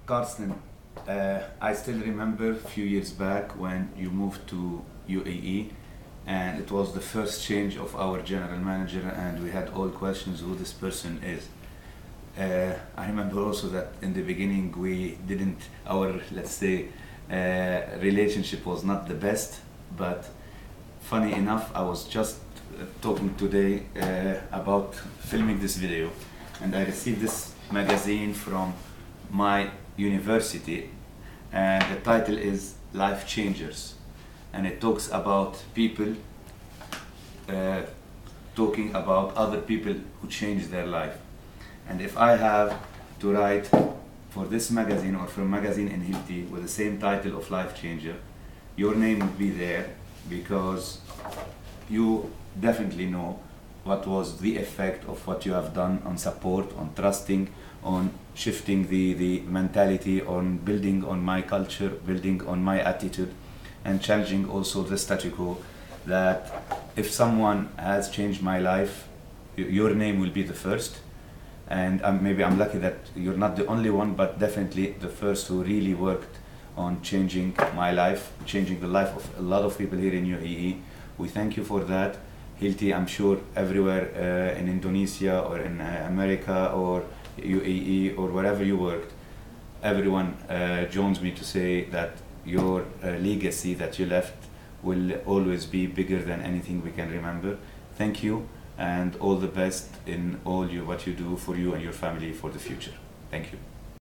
Carsten, I still remember a few years back when you moved to UAE, and it was the first change of our general manager, and we had all questions who this person is. I remember also that in the beginning we didn't, our, let's say, relationship was not the best, but funny enough, I was just talking today about filming this video, and I received this magazine from my university, and the title is Life Changers, and it talks about people talking about other people who changed their life. And if I have to write for this magazine or for a magazine in Hilti with the same title of Life Changer, your name would be there, because you definitely know what was the effect of what you have done on support, on trusting, on shifting the mentality, on building on my culture, building on my attitude, and challenging also the statu quo, that if someone has changed my life, your name will be the first. And maybe I'm lucky that you're not the only one, but definitely the first who really worked on changing my life, changing the life of a lot of people here in UAE. We thank you for that. Hilti, I'm sure everywhere in Indonesia or in America or UAE or wherever you worked, everyone joins me to say that your legacy that you left will always be bigger than anything we can remember. Thank you, and all the best in all what you do for you and your family for the future. Thank you.